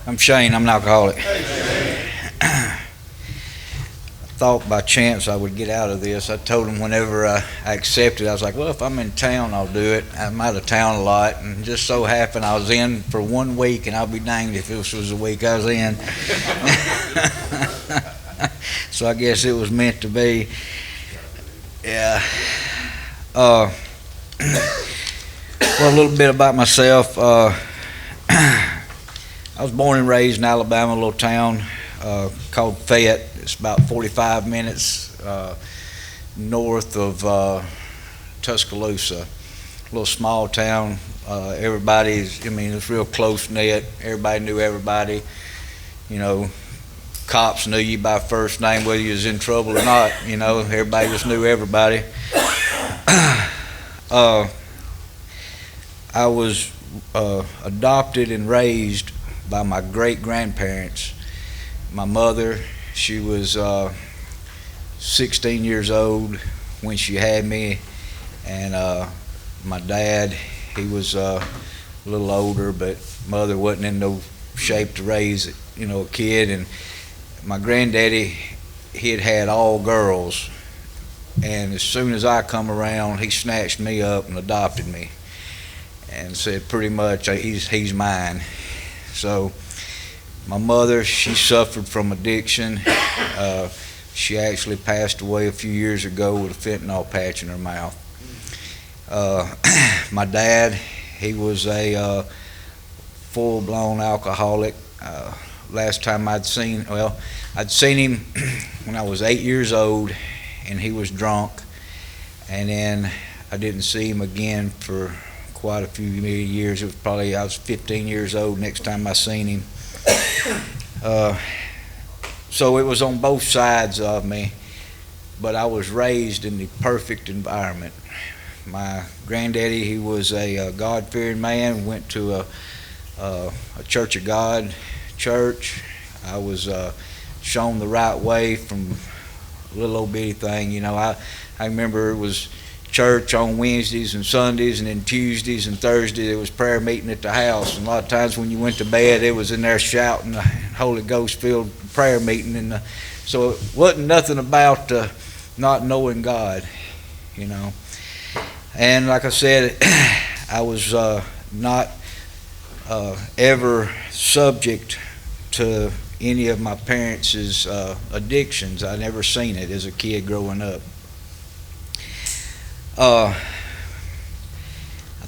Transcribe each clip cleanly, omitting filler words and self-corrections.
I'm Shane. I'm an alcoholic. I thought by chance I would get out of this. I told him whenever I accepted, I was like, well, if I'm in town, I'll do it. I'm out of town a lot, and just so happened I was in for 1 week, and I'll be danged if this was the week I was in. So I guess it was meant to be. Yeah. Well, a little bit about myself. I was born and raised in Alabama, a little town called Fayette. It's about 45 minutes north of Tuscaloosa. A little small town. It's real close-knit. Everybody knew everybody. You know, cops knew you by first name, whether you was in trouble or not. You know, everybody just knew everybody. I was adopted and raised by my great-grandparents. My mother, she was 16 years old when she had me, and my dad, he was a little older, but mother wasn't in no shape to raise, a kid. And my granddaddy, he had all girls, and as soon as I come around, he snatched me up and adopted me and said pretty much he's mine. So my mother, she suffered from addiction. She actually passed away a few years ago with a fentanyl patch in her mouth. My dad, he was a full-blown alcoholic. Last time I'd seen him when I was 8 years old, and he was drunk. And then I didn't see him again for quite a few years. It was probably I was 15 years old next time I seen him. So it was on both sides of me, but I was raised in the perfect environment. My granddaddy, he was a God-fearing man, went to a Church of God church. I was shown the right way from a little old bitty thing. I remember it was church on Wednesdays and Sundays, and then Tuesdays and Thursdays there was prayer meeting at the house. And a lot of times when you went to bed, it was in there shouting the Holy Ghost filled prayer meeting. And so it wasn't nothing about not knowing God, And like I said, I was not ever subject to any of my parents' addictions. I never seen it as a kid growing up. I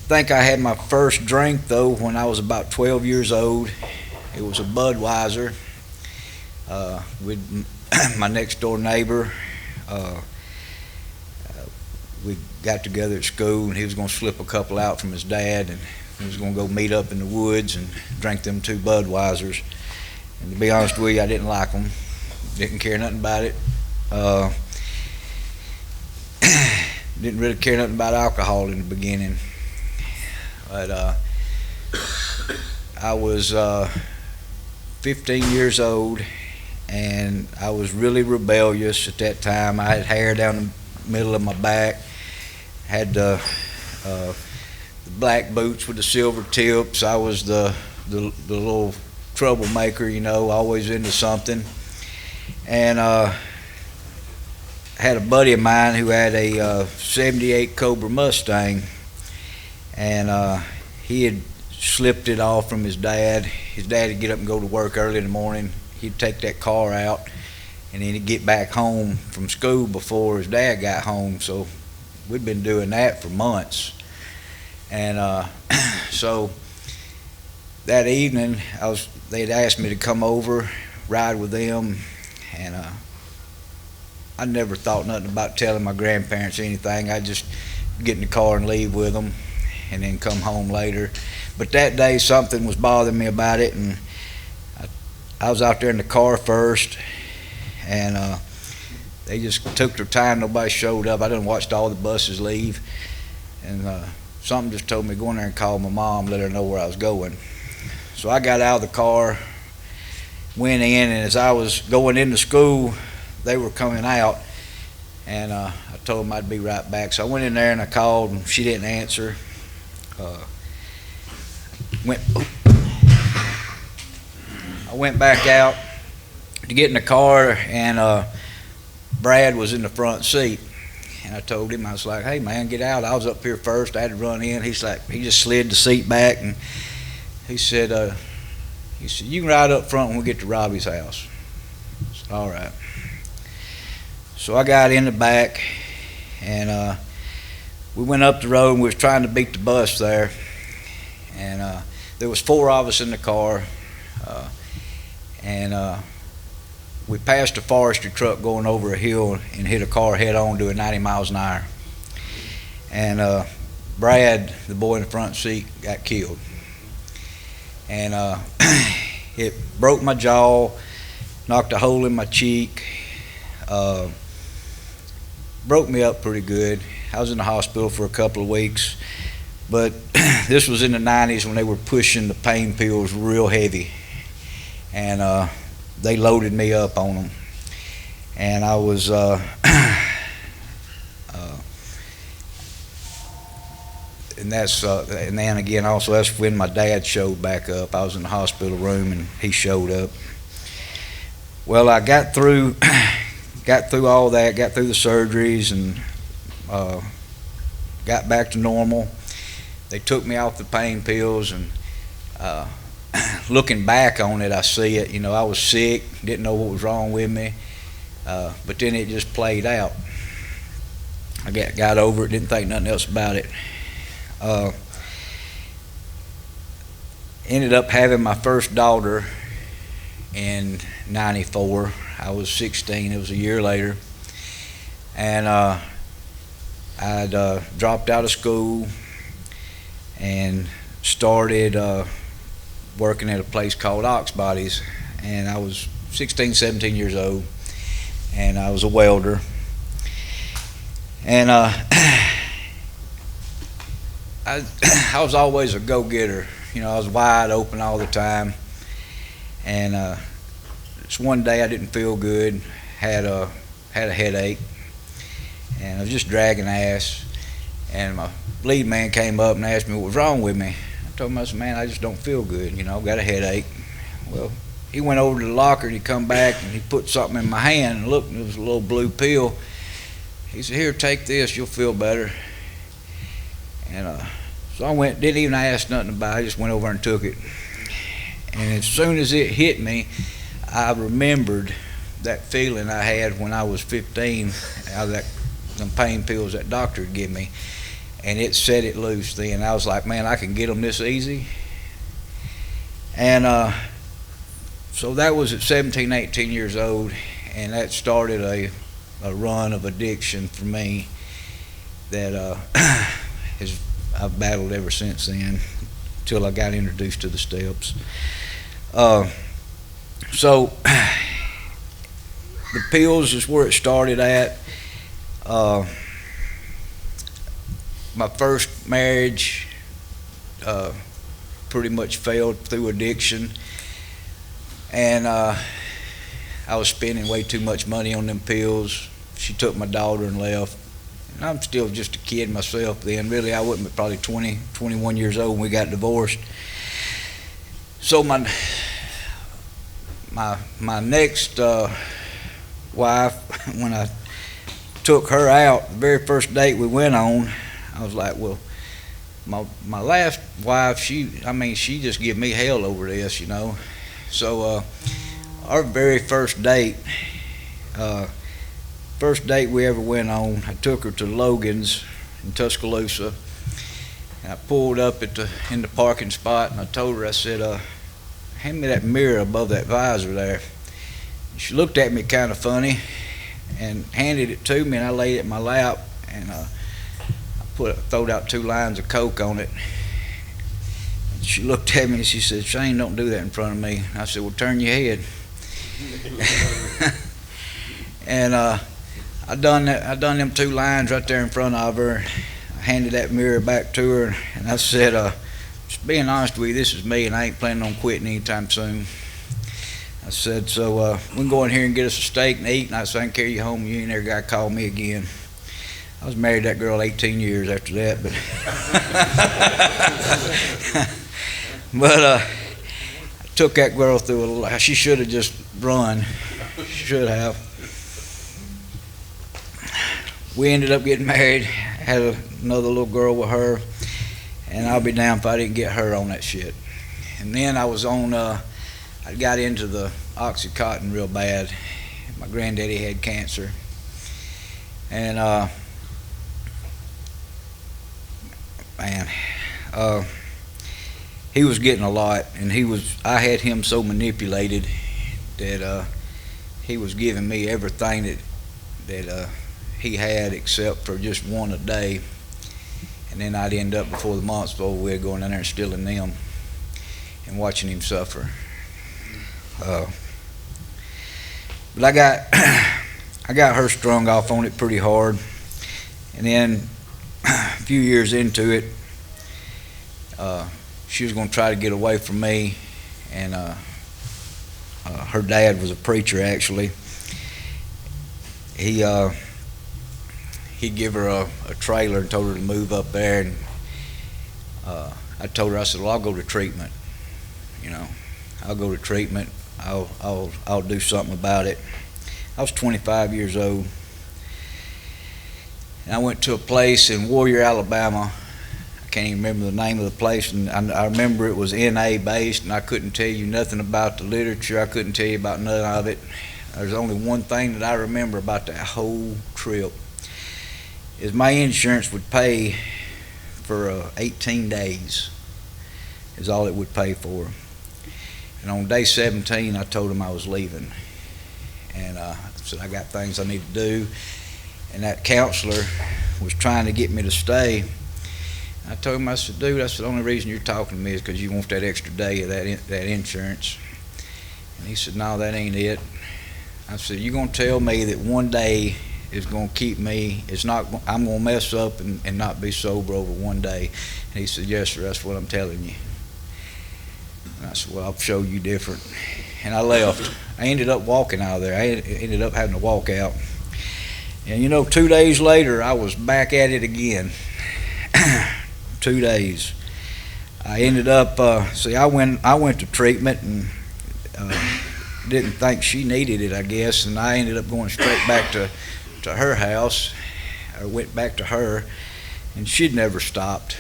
think I had my first drink, though, when I was about 12 years old. It was a Budweiser with my next-door neighbor. We got together at school, and he was going to slip a couple out from his dad, and he was going to go meet up in the woods and drink them 2 Budweisers. And to be honest with you, I didn't like them. Didn't care nothing about it. Didn't really care nothing about alcohol in the beginning. But I was 15 years old, and I was really rebellious at that time. I had hair down the middle of my back, had the black boots with the silver tips. I was the little troublemaker, always into something. And had a buddy of mine who had a 78 Cobra Mustang, and he had slipped it off from his dad. His dad would get up and go to work early in the morning. He'd take that car out, and then he'd get back home from school before his dad got home. So we'd been doing that for months. And so that evening, they'd asked me to come over, ride with them, and I never thought nothing about telling my grandparents anything. I'd just get in the car and leave with them and then come home later. But that day something was bothering me about it, and I was out there in the car first, and they just took their time. Nobody showed up. I done watched all the buses leave, and something just told me to go in there and call my mom, let her know where I was going. So I got out of the car, went in, and as I was going into school, they were coming out, and I told them I'd be right back. So I went in there and I called, and she didn't answer. I went back out to get in the car, and Brad was in the front seat. And I told him, I was like, hey man, get out. I was up here first. I had to run in. He's like, he just slid the seat back, and he said, you can ride up front when we get to Robbie's house. I said, all right. So I got in the back, and we went up the road, and we was trying to beat the bus there. And there was 4 of us in the car, and we passed a forestry truck going over a hill and hit a car head on doing 90 miles an hour. And Brad, the boy in the front seat, got killed. And it broke my jaw, knocked a hole in my cheek, broke me up pretty good. I was in the hospital for a couple of weeks, but this was in the 90s when they were pushing the pain pills real heavy. And they loaded me up on them, and I was and then again also that's when my dad showed back up. I was in the hospital room and he showed up. Well, I got through all that, got through the surgeries, and got back to normal. They took me off the pain pills, and looking back on it, I see it. I was sick, didn't know what was wrong with me, but then it just played out. I got over it, didn't think nothing else about it. Ended up having my first daughter in '94. I was 16. It was a year later, and I'd dropped out of school and started working at a place called Oxbody's, and I was 16, 17 years old, and I was a welder. And I was always a go-getter. I was wide open all the time. And just one day I didn't feel good, had a headache, and I was just dragging ass. And my lead man came up and asked me what was wrong with me. I told him, I said, man, I just don't feel good. I've got a headache. Well, he went over to the locker and he come back and he put something in my hand and looked, and it was a little blue pill. He said, here, take this, you'll feel better. And so I went, didn't even ask nothing about it, I just went over and took it. And as soon as it hit me, I remembered that feeling I had when I was 15 out of them pain pills that doctor had given me. And it set it loose then. I was like, man, I can get them this easy. And so that was at 17, 18 years old, and that started a run of addiction for me that I've battled ever since then, until I got introduced to the steps. So the pills is where it started at. My first marriage pretty much failed through addiction, and I was spending way too much money on them pills. She took my daughter and left, and I'm still just a kid myself then. Really, I wasn't probably 20, 21 years old when we got divorced. So my next wife, when I took her out, the very first date we went on, I was like, well, my last wife, she just give me hell over this, So our very first date we ever went on, I took her to Logan's in Tuscaloosa, and I pulled up in the parking spot, and I told her, I said, hand me that mirror above that visor there. And she looked at me kind of funny and handed it to me, and I laid it in my lap, and I throwed out 2 lines of Coke on it. And she looked at me and she said, Shane, don't do that in front of me. And I said, well, turn your head. And I done them 2 lines right there in front of her. I handed that mirror back to her, and I said, just being honest with you, this is me, and I ain't planning on quitting anytime soon. I said, so we can go in here and get us a steak and eat, and I said, I can carry you home, and you ain't never got to call me again. I was married to that girl 18 years after that, but took that girl through a lot. She should have just run. Should have. We ended up getting married, had another little girl with her, and I'll be damned if I didn't get her on that shit. And then I was on, I got into the Oxycontin real bad. My granddaddy had cancer. And, man, he was getting a lot, and I had him so manipulated that he was giving me everything that he had except for just one a day, and then I'd end up before the month's over with going in there and stealing them and watching him suffer. But I got her strung off on it pretty hard, and then a few years into it, she was going to try to get away from me, and her dad was a preacher actually. He gave her a trailer and told her to move up there, and I told her, I said, well, I'll go to treatment. I'll go to treatment. I'll do something about it. I was 25 years old, and I went to a place in Warrior, Alabama. I can't even remember the name of the place, and I remember it was NA based, and I couldn't tell you nothing about the literature. I couldn't tell you about none of it. There's only one thing that I remember about that whole trip is my insurance would pay for 18 days is all it would pay for. And on day 17, I told him I was leaving. And I said, I got things I need to do. And that counselor was trying to get me to stay. I told him, I said, dude, that's the only reason you're talking to me is because you want that extra day of that insurance. And he said, no, that ain't it. I said, you're going to tell me that one day is going to keep me, I'm going to mess up and not be sober over one day. And he said, yes, sir, that's what I'm telling you. And I said, well, I'll show you different. And I left. I ended up walking out of there. I ended up having to walk out. And 2 days later, I was back at it again. 2 days. I ended up, I went to treatment and didn't think she needed it, I guess, and I ended up going straight back to her house. I went back to her, and she'd never stopped.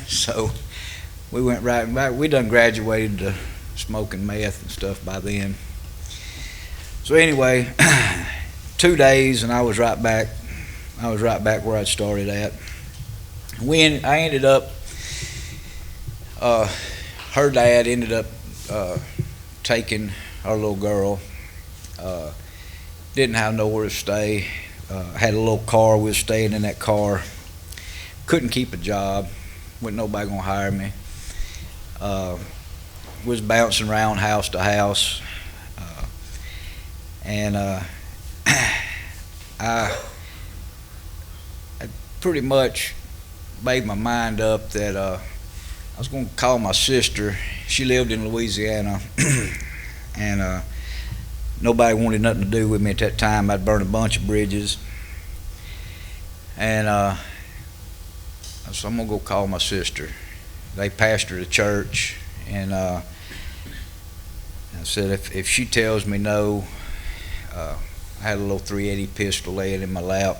So we went right back. We done graduated to smoking meth and stuff by then. So anyway, 2 days, and I was right back. I was right back where I'd started at. I ended up, her dad ended up taking our little girl. Didn't have nowhere to stay. Had a little car. We was staying in that car. Couldn't keep a job. Wasn't nobody gonna hire me. Was bouncing around house to house. And I pretty much made my mind up that I was going to call my sister. She lived in Louisiana, and nobody wanted nothing to do with me at that time. I'd burned a bunch of bridges, and so I'm going to go call my sister. They pastored a church, and I said, if she tells me no, I had a little .380 pistol laying in my lap.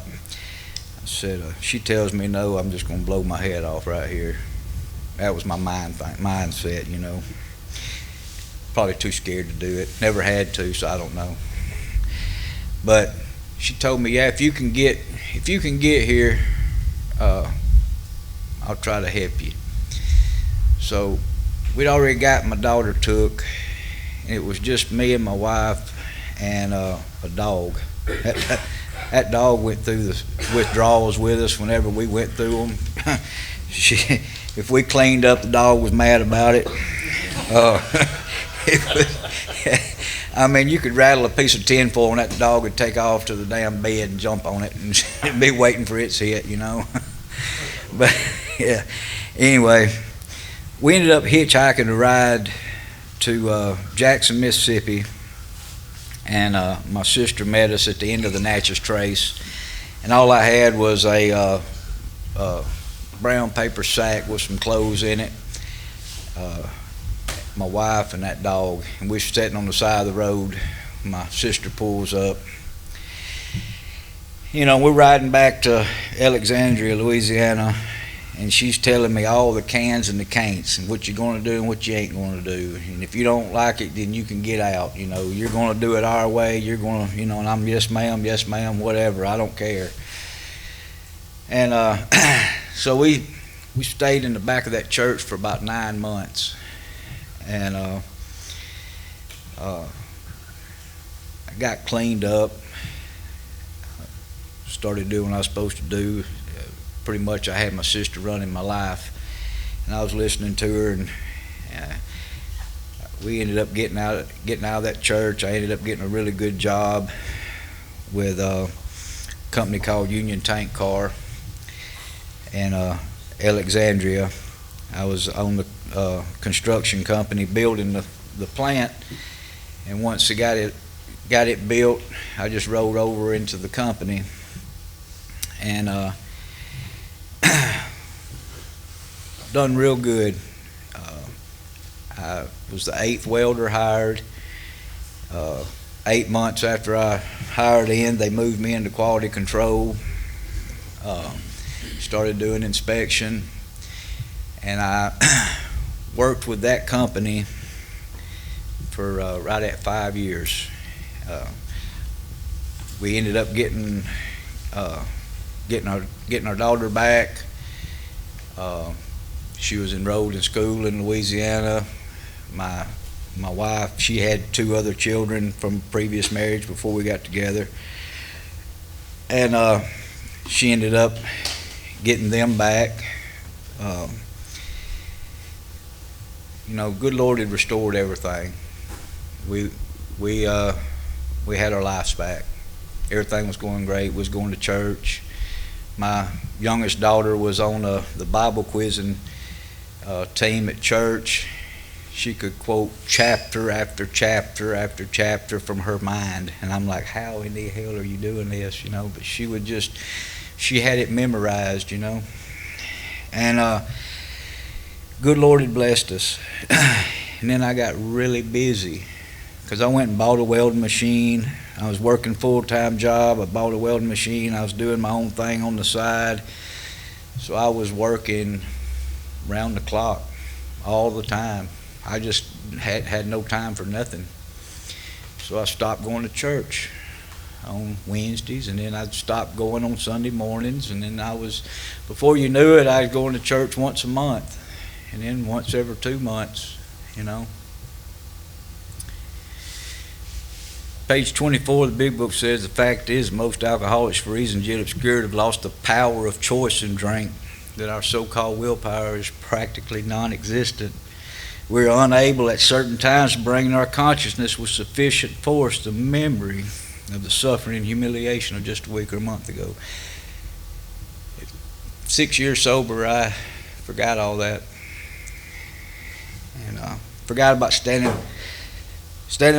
I said, she tells me no, I'm just going to blow my head off right here. That was my mindset, Probably too scared to do it. Never had to, so I don't know. But she told me, yeah, if you can get here, I'll try to help you. So we'd already got my daughter took, and it was just me and my wife and a dog. That dog went through the withdrawals with us whenever we went through them. If we cleaned up, the dog was mad about it. You could rattle a piece of tinfoil and that dog would take off to the damn bed and jump on it and be waiting for its hit, But yeah, anyway, we ended up hitchhiking a ride to Jackson, Mississippi, and my sister met us at the end of the Natchez Trace, and all I had was a brown paper sack with some clothes in it, my wife and that dog, and we're sitting on the side of the road. My sister pulls up. You know, we're riding back to Alexandria, Louisiana, and she's telling me all the cans and the can'ts and what you're going to do and what you ain't going to do. And if you don't like it, then you can get out. You know, you're going to do it our way. You're going to, you know, and I'm yes, ma'am, whatever. I don't care. And so we stayed in the back of that church for about 9 months. And I got cleaned up, started doing what I was supposed to do. Pretty much I had my sister running my life, and I was listening to her, and we ended up getting out of that church. I ended up getting a really good job with a company called Union Tank Car in Alexandria. I was on the construction company building the plant, and once I got it built, I just rolled over into the company, and done real good. I was the 8th welder hired. 8 months after I hired in, they moved me into quality control. Started doing inspection, and I worked with that company for right at 5 years. We ended up getting our daughter back. She was enrolled in school in Louisiana. My wife, she had 2 other children from previous marriage before we got together, and she ended up getting them back. You know, good Lord had restored everything. We had our lives back. Everything was going great. We was going to church. My youngest daughter was on the Bible quizzing team at church. She could quote chapter after chapter after chapter from her mind, and I'm like, how in the hell are you doing this, you know? But she had it memorized, you know. And good Lord had blessed us. And then I got really busy because I went and bought a welding machine. I was working full-time job. I bought a welding machine. I was doing my own thing on the side. So I was working round the clock all the time. I just had no time for nothing. So I stopped going to church on Wednesdays, and then I'd stop going on Sunday mornings, and then before you knew it, I was going to church once a month, and then once every 2 months, you know. Page 24 of the Big Book says, the fact is most alcoholics, for reasons yet obscured, have lost the power of choice in drink, that our so-called willpower is practically non-existent. We're unable at certain times to bring our consciousness with sufficient force the memory of the suffering and humiliation of just a week or a month ago. 6 years sober, I forgot all that. And forgot about standing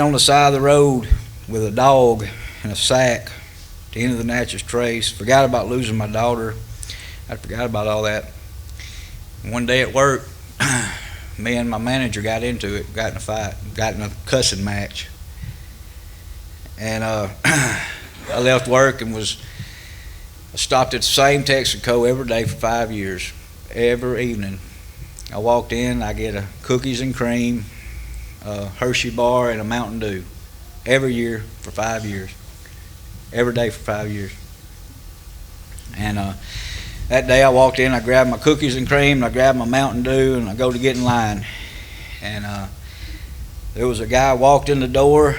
on the side of the road with a dog and a sack at the end of the Natchez Trace. Forgot about losing my daughter. I forgot about all that. And one day at work, me and my manager got into it, got in a fight, got in a cussing match. And I left work and I stopped at the same Texaco every day for 5 years. Every evening I walked in, I get a cookies and cream, a Hershey bar, and a Mountain Dew every year for 5 years. Every day for 5 years. And that day I walked in, I grabbed my cookies and cream, and I grabbed my Mountain Dew, and I go to get in line. And there was a guy walked in the door.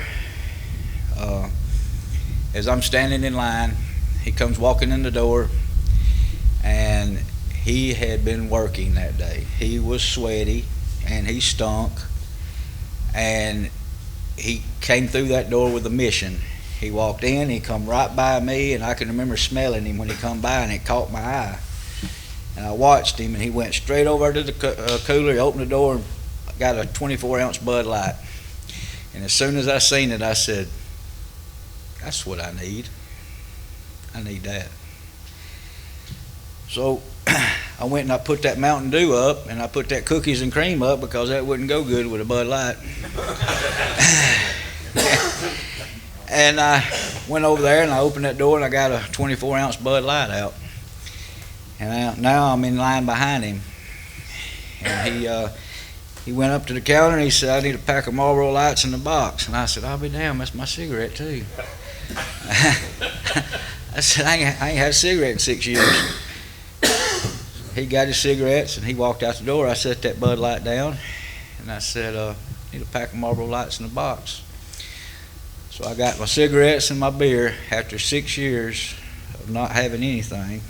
As I'm standing in line, he comes walking in the door, and he had been working that day. He was sweaty, and he stunk, and he came through that door with a mission. He walked in, he come right by me, and I can remember smelling him when he come by, and it caught my eye. And I watched him, and he went straight over to the cooler. He opened the door and got a 24-ounce Bud Light. And as soon as I seen it, I said, that's what I need. I need that. So I went and I put that Mountain Dew up, and I put that cookies and cream up because that wouldn't go good with a Bud Light. And I went over there and I opened that door and I got a 24-ounce Bud Light out. And now I'm in line behind him. And he went up to the counter and he said, "I need a pack of Marlboro Lights in the box." And I said, "I'll be damned, that's my cigarette too." I said, I ain't had a cigarette in 6 years. He got his cigarettes and he walked out the door. I set that Bud Light down and I said, "Need a pack of Marlboro Lights in the box." So I got my cigarettes and my beer after 6 years of not having anything.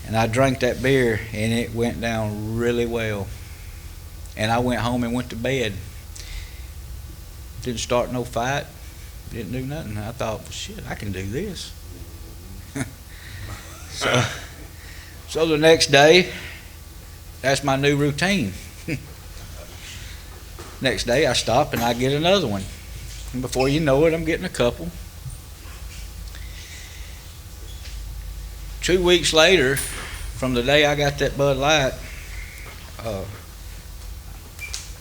And I drank that beer and it went down really well. And I went home and went to bed. Didn't start no fight. Didn't do nothing. I thought, well, shit, I can do this. So the next day, that's my new routine. Next day I stop and I get another one. And before you know it, I'm getting a couple. 2 weeks later, from the day I got that Bud Light,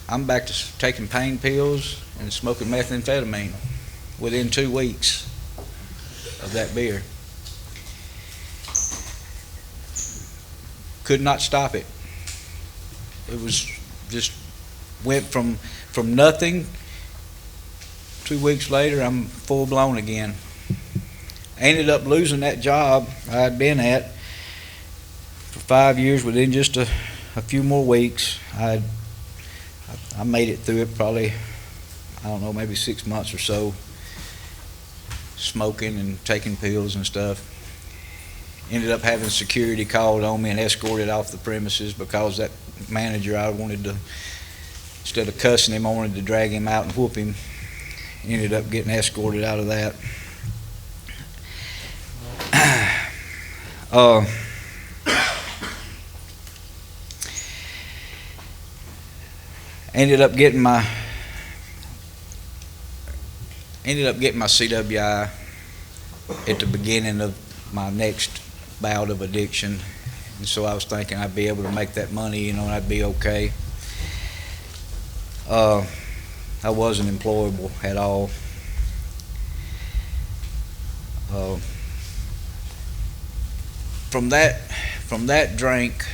I'm back to taking pain pills and smoking methamphetamine within 2 weeks of that beer. Could not stop it. It was just went from nothing. 2 weeks later, I'm full blown again. I ended up losing that job I had been at for 5 years within just a few more weeks. I made it through it probably, I don't know, maybe 6 months or so, smoking and taking pills and stuff. Ended up having security called on me and escorted off the premises because that manager, I wanted to, instead of cussing him, I wanted to drag him out and whoop him. Ended up getting escorted out of that. Ended up getting my CWI at the beginning of my next bout of addiction, and so I was thinking I'd be able to make that money, and I'd be okay. I wasn't employable at all. From that drink,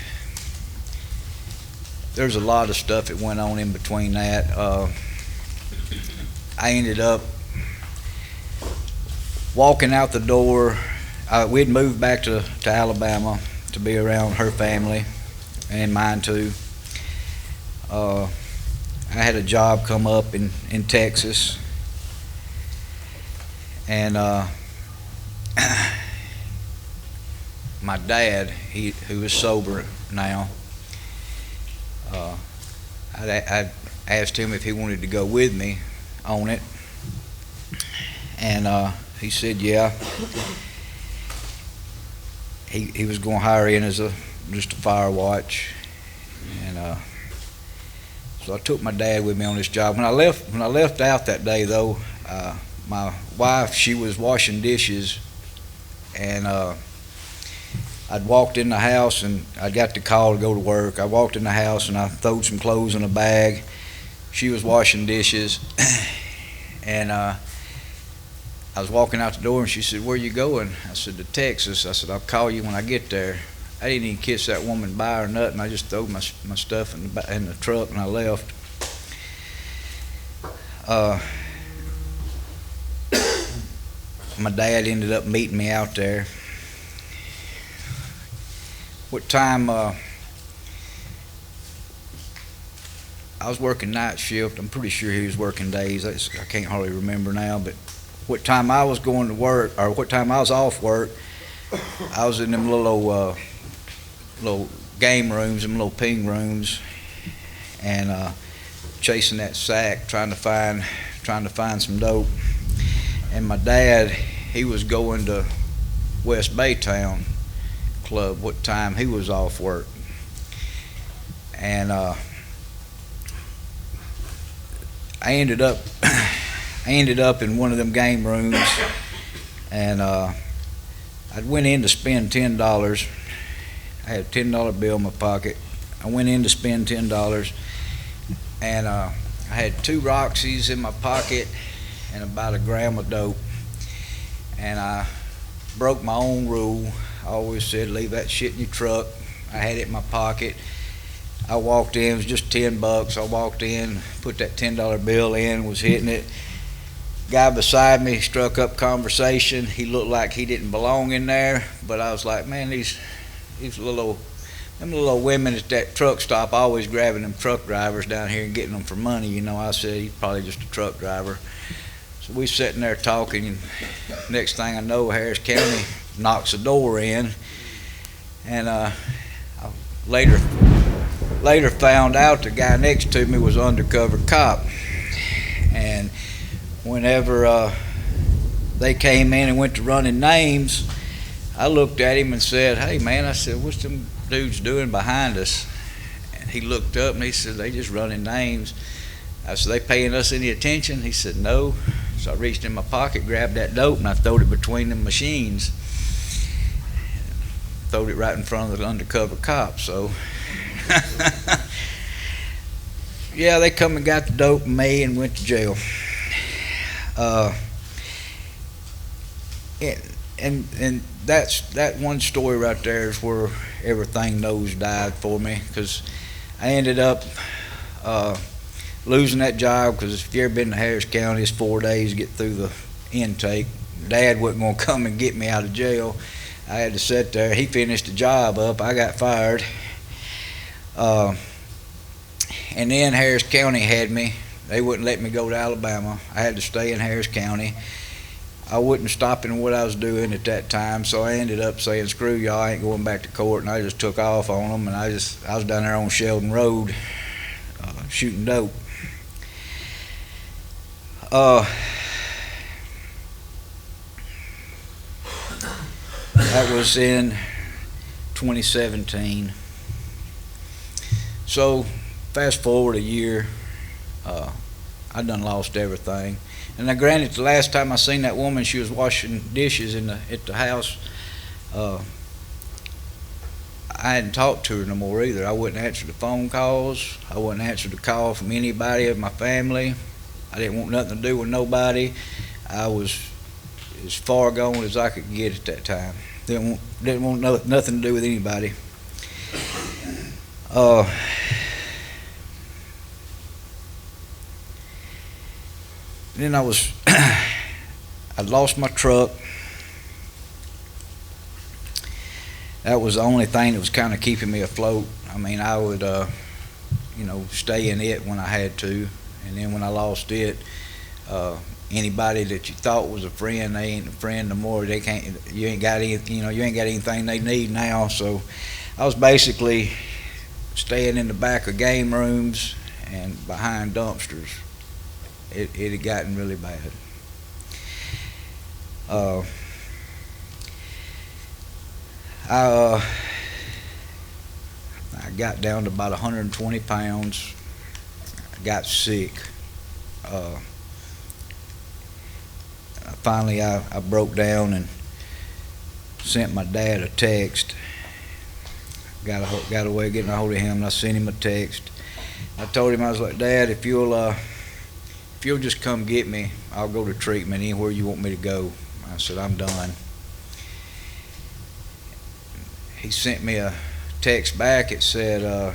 there's a lot of stuff that went on in between that. I ended up walking out the door. We'd moved back to Alabama to be around her family and mine too. I had a job come up in Texas, and my dad, who is sober now, I asked him if he wanted to go with me on it, and he said yeah. He was going to hire in as just a fire watch, and so I took my dad with me on this job. When I left out that day though, my wife, she was washing dishes, and I'd walked in the house and I got the call to go to work. I walked in the house and I throwed some clothes in a bag. She was washing dishes, and I was walking out the door and she said, "Where you going?" I said, "To Texas." I said, "I'll call you when I get there." I didn't even kiss that woman bye or nothing. I just threw my stuff in the truck and I left. My dad ended up meeting me out there. What time I was working night shift. I'm pretty sure he was working days. I can't hardly remember now, but what time I was going to work, or what time I was off work, I was in them little game rooms, them little ping rooms, and chasing that sack, trying to find some dope. And my dad, he was going to West Baytown Club what time he was off work, and I ended up in one of them game rooms, and I went in to spend $10. I had a $10 bill in my pocket. I went in to spend $10, and I had 2 Roxys in my pocket and about a gram of dope. And I broke my own rule. I always said, leave that shit in your truck. I had it in my pocket. I walked in, it was just $10. I walked in, put that $10 bill in, was hitting it. Guy beside me struck up conversation. He looked like he didn't belong in there, but I was like, man, these little women at that truck stop always grabbing them truck drivers down here and getting them for money. You know, I said, he's probably just a truck driver. So we sitting there talking, and next thing I know, Harris County knocks the door in, and I later found out the guy next to me was an undercover cop. And whenever they came in and went to running names, I looked at him and said, hey man, I said, what's them dudes doing behind us? And he looked up and he said, they just running names. I said, they paying us any attention? He said, no. So I reached in my pocket, grabbed that dope, and I throwed it between the machines. Throwed it right in front of the undercover cop. So yeah, they come and got the dope from me and went to jail. And that one story right there is where everything nosedived for me, because I ended up losing that job, because if you ever been to Harris County, it's 4 days to get through the intake. Dad wasn't going to come and get me out of jail. I had to sit there. He finished the job up. I got fired. And then Harris County had me. They wouldn't let me go to Alabama. I had to stay in Harris County. I wasn't stopping what I was doing at that time, so I ended up saying, screw y'all, I ain't going back to court, and I just took off on them, and I was down there on Sheldon Road shooting dope. That was in 2017. So fast forward a year, I done lost everything. And now granted, the last time I seen that woman, she was washing dishes at the house. I hadn't talked to her no more either. I wouldn't answer the phone calls. I wouldn't answer the call from anybody of my family. I didn't want nothing to do with nobody. I was as far gone as I could get at that time. Didn't want nothing to do with anybody. Then I lost my truck. That was the only thing that was kind of keeping me afloat. I mean, I would, stay in it when I had to, and then when I lost it, anybody that you thought was a friend, they ain't a friend no more. They can't. You ain't got anything they need now. So I was basically staying in the back of game rooms and behind dumpsters. It had gotten really bad. I got down to about 120 pounds. I got sick. Finally, I broke down and sent my dad a text. Got a way of getting a hold of him, and I sent him a text. I told him, I was like, Dad, if you'll just come get me, I'll go to treatment anywhere you want me to go. I said, I'm done. He sent me a text back. It said,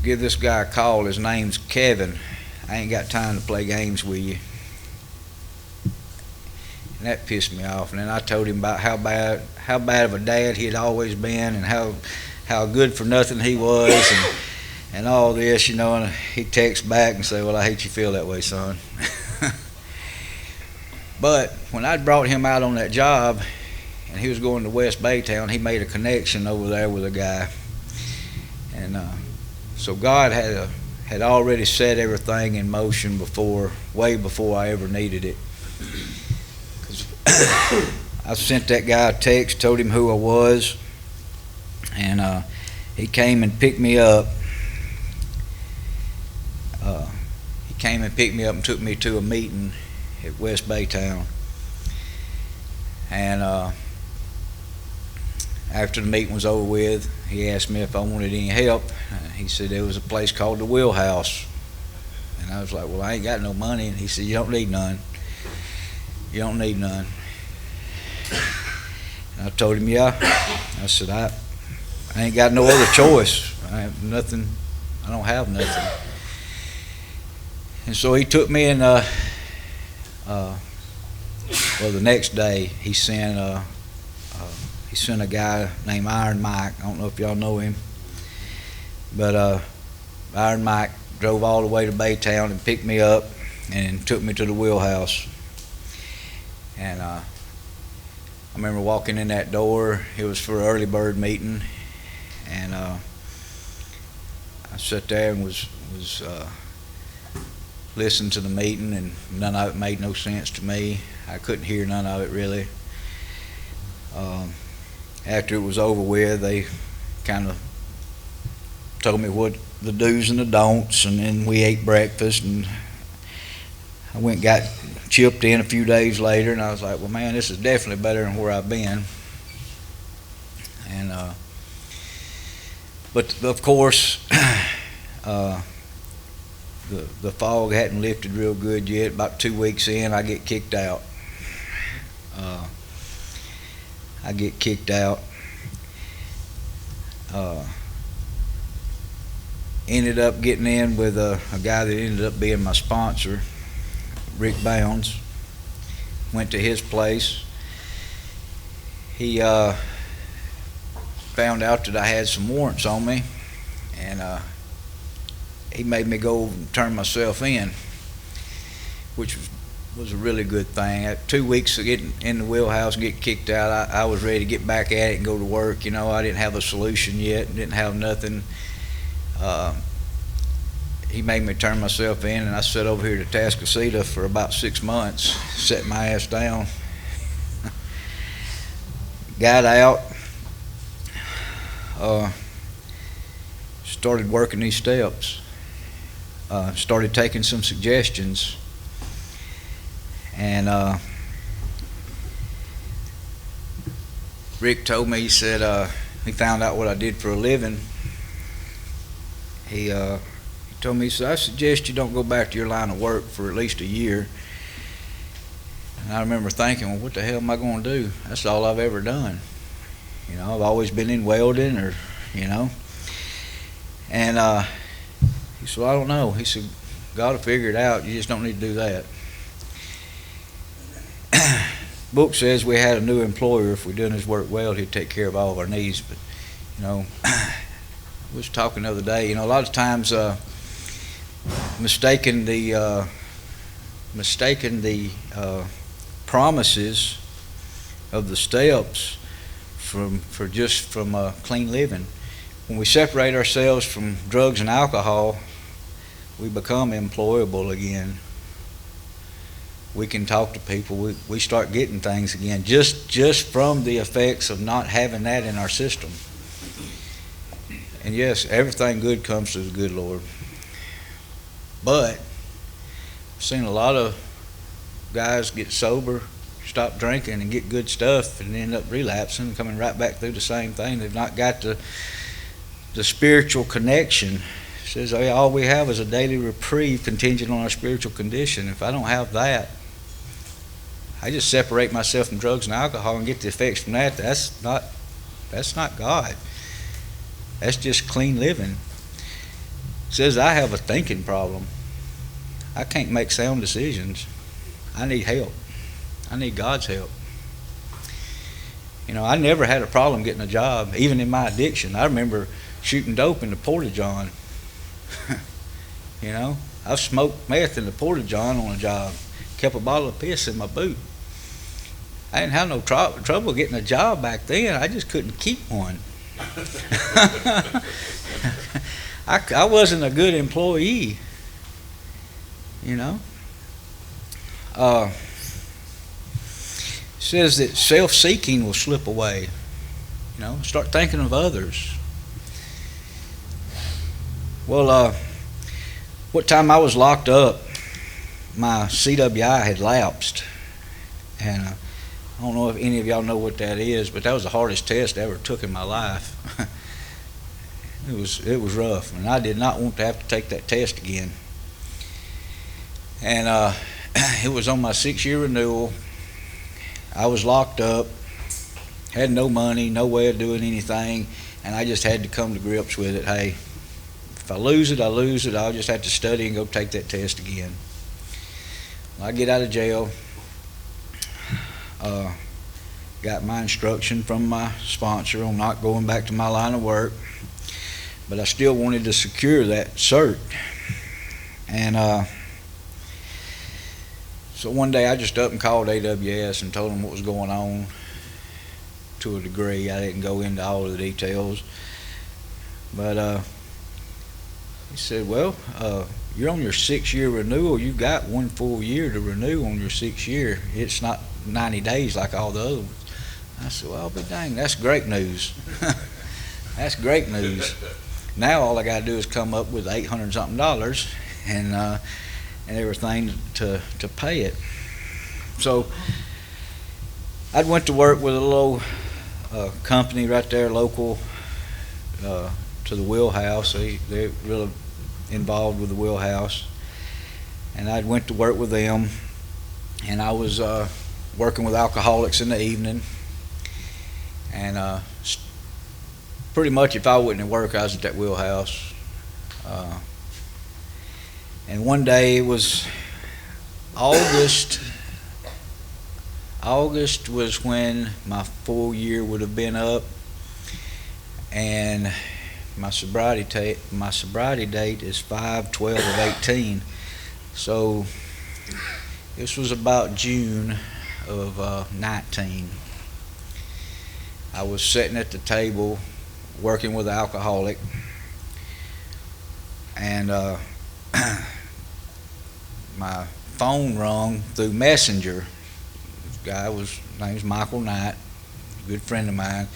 give this guy a call. His name's Kevin. I ain't got time to play games with you. And that pissed me off. And then I told him about how bad of a dad he had always been, and how good for nothing he was, and all this, and he texts back and say, well, I hate you feel that way, son. But when I brought him out on that job, and he was going to West Baytown, he made a connection over there with a guy. And so God had already set everything in motion way before I ever needed it. 'Cause I sent that guy a text, told him who I was, and he came and picked me up. He came and picked me up and took me to a meeting at West Baytown. And after the meeting was over with, he asked me if I wanted any help. He said there was a place called the Wheelhouse. And I was like, well, I ain't got no money. And he said, you don't need none. You don't need none. And I told him, yeah. I said, I ain't got no other choice. I have nothing. I don't have nothing. And so he took me and, well, the next day he sent a guy named Iron Mike. I don't know if y'all know him, but Iron Mike drove all the way to Baytown and picked me up and took me to the Wheelhouse. And I remember walking in that door. It was for an early bird meeting, and I sat there and was listening to the meeting, and none of it made no sense to me. I couldn't hear none of it really. After it was over with, they kind of told me what the do's and the don'ts, and then we ate breakfast, and I went and got chipped in a few days later, and I was like, well, man, this is definitely better than where I've been. And but of course, the fog hadn't lifted real good yet. About 2 weeks in, I get kicked out. Ended up getting in with a guy that ended up being my sponsor, Rick Bounds. Went to his place. He found out that I had some warrants on me, and he made me go and turn myself in, which was a really good thing. At 2 weeks of getting in the Wheelhouse and getting kicked out, I was ready to get back at it and go to work. You know, I didn't have a solution yet, didn't have nothing. He made me turn myself in, and I sat over here to Tascasita for about 6 months, set my ass down. Got out, started working these steps, started taking some suggestions, and Rick told me, he said he found out what I did for a living. He told me, he said, I suggest you don't go back to your line of work for at least a year. And I remember thinking, well, what the hell am I going to do? That's all I've ever done. You know, I've always been in welding, or, you know. And he said, well, I don't know. He said, God will figure it out. You just don't need to do that. Book says we had a new employer. If we're doing his work well, he'd take care of all of our needs. But, you know, I was talking the other day, you know, a lot of times mistaking the promises of the steps from clean living. When we separate ourselves from drugs and alcohol, we become employable again. We can talk to people. We start getting things again just from the effects of not having that in our system. And yes, everything good comes through the good Lord. But I've seen a lot of guys get sober, stop drinking, and get good stuff, and end up relapsing, coming right back through the same thing. They've not got the spiritual connection. It says, oh, yeah, all we have is a daily reprieve contingent on our spiritual condition. If I don't have that, I just separate myself from drugs and alcohol and get the effects from that. That's not God. That's just clean living. It says I have a thinking problem. I can't make sound decisions. I need help. I need God's help. You know, I never had a problem getting a job, even in my addiction. I remember shooting dope in the Porta-John. You know, I've smoked meth in the Porta-John on a job. Kept a bottle of piss in my boot. I didn't have no trouble getting a job back then. I just couldn't keep one. I wasn't a good employee, you know. It says that self-seeking will slip away. You know, start thinking of others. Well, what time I was locked up, my CWI had lapsed, and I don't know if any of y'all know what that is, but that was the hardest test I ever took in my life. It was rough, and I did not want to have to take that test again. And it was on my 6-year renewal. I was locked up, had no money, no way of doing anything, and I just had to come to grips with it. Hey, if I lose it, I lose it. I'll just have to study and go take that test again. When I get out of jail, got my instruction from my sponsor on not going back to my line of work, but I still wanted to secure that cert. And so one day I just up and called AWS and told them what was going on to a degree. I didn't go into all of the details, but he said, well, you're on your 6-year renewal. You've got 1 full year to renew on your 6th year. It's not 90 days like all the other ones. I said, well, I'll be dang, that's great news. That's great news. Now all I got to do is come up with $800-something and everything to pay it. So I went to work with a little company right there local to the wheelhouse. They're really involved with the wheelhouse. And I went to work with them, and I was working with alcoholics in the evening. And pretty much if I wasn't at work, I was at that wheelhouse. And one day it was August. August was when my full year would have been up, and my sobriety date is 5/12/18. So this was about June of 19. I was sitting at the table working with an alcoholic, and my phone rung through Messenger. This guy his name's Michael Knight, a good friend of mine,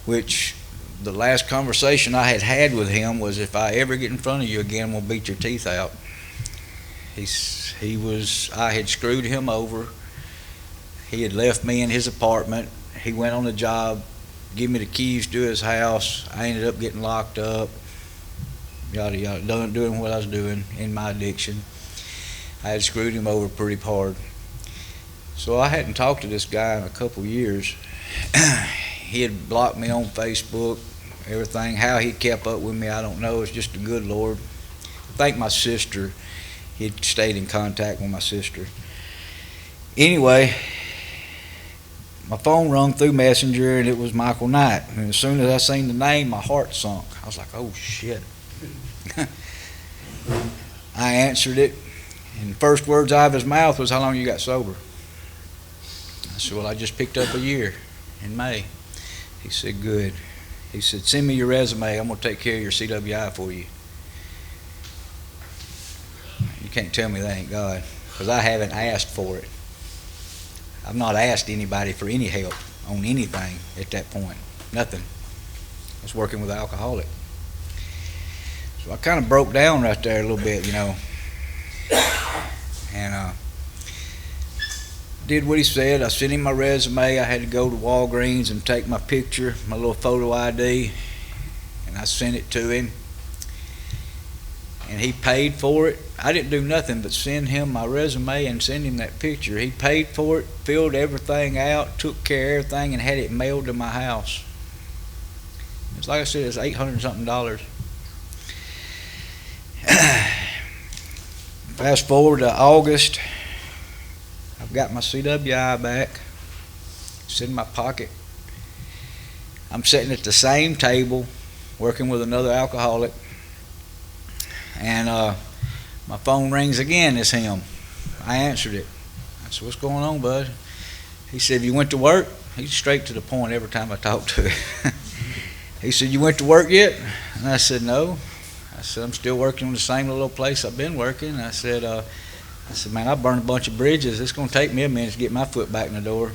which the last conversation I had with him was, if I ever get in front of you again, I'm gonna beat your teeth out. I had screwed him over. He had left me in his apartment. He went on a job, give me the keys to his house. I ended up getting locked up, yada yada, doing what I was doing in my addiction. I had screwed him over pretty hard. So I hadn't talked to this guy in a couple years. He had blocked me on Facebook, everything. How he kept up with me, I don't know. It's just the good Lord. I think my sister, he'd stayed in contact with my sister. Anyway, my phone rung through Messenger, and it was Michael Knight. And as soon as I seen the name, my heart sunk. I was like, oh shit. I answered it, and the first words out of his mouth was, how long you got sober? I said, well, I just picked up a year in May. He said, good. He said, send me your resume. I'm going to take care of your CWI for you. You can't tell me that ain't God, because I haven't asked for it. I've not asked anybody for any help on anything at that point. Nothing. I was working with an alcoholic. So I kind of broke down right there a little bit, and did what he said. I sent him my resume. I had to go to Walgreens and take my picture, my little photo ID, and I sent it to him. And he paid for it. I didn't do nothing but send him my resume and send him that picture. He paid for it, filled everything out, took care of everything, and had it mailed to my house. It's like I said, it's $800-something. Fast forward to August. I've got my CWI back. It's in my pocket. I'm sitting at the same table working with another alcoholic, and my phone rings again. It's him. I answered it. I said, what's going on, bud? He said, you went to work? He's straight to the point every time I talk to him. He said, you went to work yet? And I said, no. I said, I'm still working on the same little place I've been working. And I said, man, I burned a bunch of bridges. It's going to take me a minute to get my foot back in the door.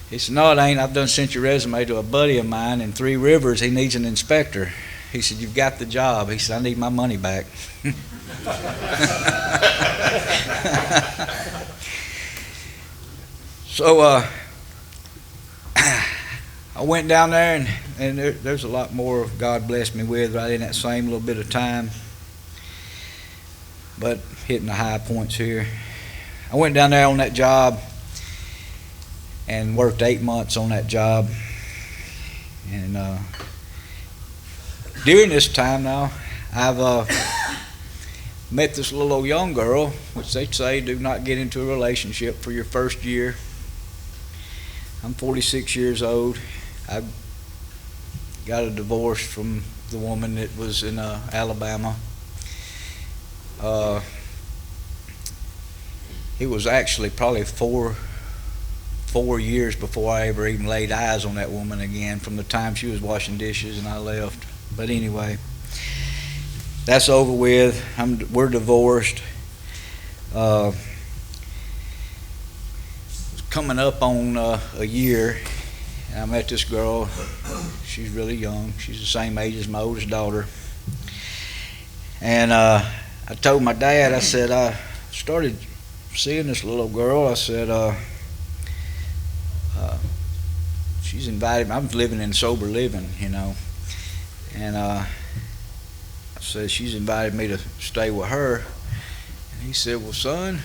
He said, no, it ain't. I've done sent your resume to a buddy of mine in Three Rivers. He needs an inspector. He said, you've got the job. He said, I need my money back. So I went down there, and there's a lot more God blessed me with right in that same little bit of time. But hitting the high points here. I went down there on that job and worked 8 months on that job. And during this time now, I've met this little old young girl, which they say do not get into a relationship for your first year. I'm 46 years old. I got a divorce from the woman that was in Alabama. It was actually probably four years before I ever even laid eyes on that woman again, from the time she was washing dishes and I left. But anyway, that's over with. We're divorced. Coming up on a year, and I met this girl. She's really young. She's the same age as my oldest daughter. And I told my dad, I said, I started seeing this little girl. I said, she's invited me. I'm living in sober living, you know. And I said, she's invited me to stay with her. And he said, well, son,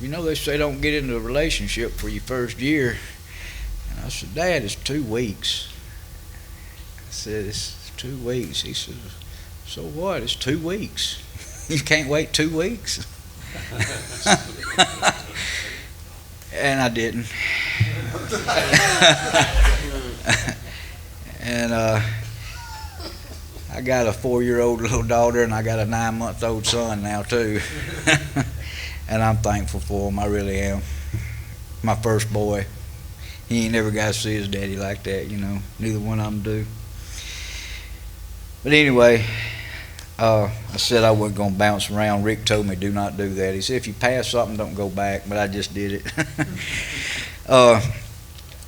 you know they say don't get into a relationship for your first year. And I said, Dad, it's 2 weeks. I said, it's 2 weeks. He said, so what? It's 2 weeks. You can't wait 2 weeks? And I didn't. And I got a 4-year-old little daughter, and I got a 9-month-old son now too. And I'm thankful for him. I really am. My first boy. He ain't never got to see his daddy like that, you know. Neither one of them do. But anyway, I said I wasn't going to bounce around. Rick told me do not do that. He said if you pass something, don't go back. But I just did it.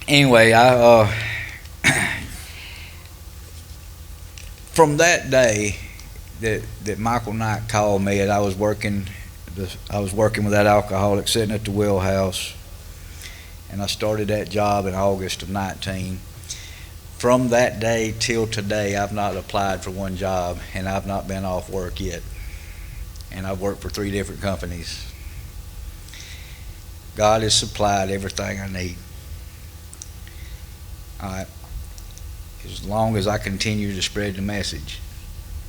Anyway, from that day that Michael Knight called me, and I was working with that alcoholic sitting at the wheelhouse, and I started that job in August of 19. From that day till today, I've not applied for one job, and I've not been off work yet. And I've worked for 3 different companies. God has supplied everything I need. All right. As long as I continue to spread the message,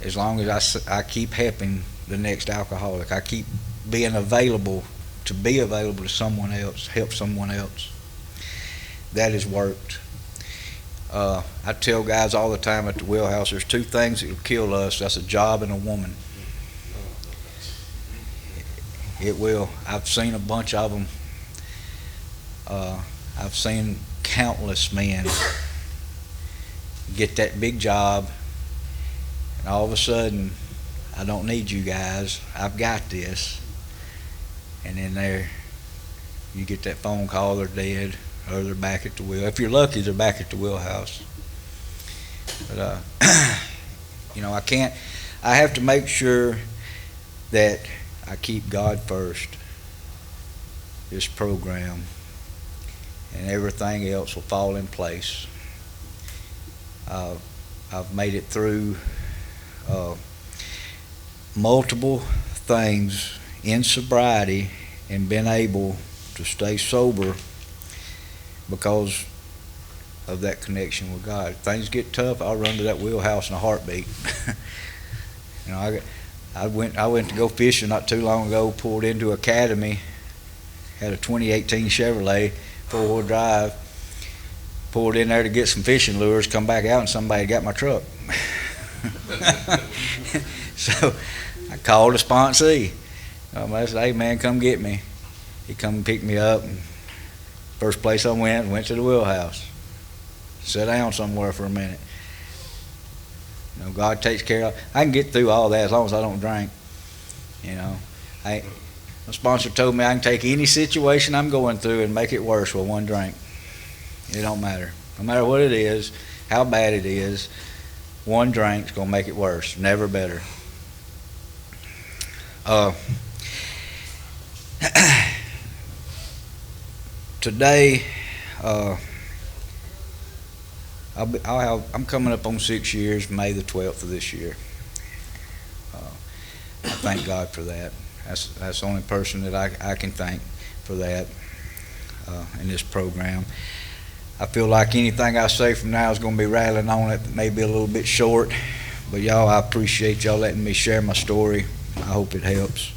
as long as I keep helping the next alcoholic, I keep being available to someone else, help someone else, that has worked. I tell guys all the time at the wheelhouse, there's 2 things that will kill us. That's a job and a woman. It will. I've seen a bunch of them. I've seen countless men get that big job, and all of a sudden, I don't need you guys. I've got this. And then there, you get that phone call, they're dead, or they're back at the wheel. If you're lucky, they're back at the wheelhouse. But you know, I have to make sure that I keep God first, this program, and everything else will fall in place. I've made it through multiple things in sobriety and been able to stay sober because of that connection with God. If things get tough, I'll run to that wheelhouse in a heartbeat. You know, I went to go fishing not too long ago, pulled into Academy, had a 2018 Chevrolet 4-wheel drive, pulled in there to get some fishing lures, come back out and somebody got my truck. So I called the sponsee. I said, hey man, come get me. He come and picked me up. And first place I went to the wheelhouse. Sat down somewhere for a minute. You know, God takes care of. I can get through all that as long as I don't drink. You know, my sponsor told me I can take any situation I'm going through and make it worse with one drink. It don't matter. No matter what it is, how bad it is, one drink's gonna make it worse, never better. Today, I'm coming up on 6 years, May the 12th of this year. I thank God for that. That's the only person that I can thank for that in this program. I feel like anything I say from now is going to be rattling on it, maybe a little bit short, but y'all, I appreciate y'all letting me share my story. I hope it helps.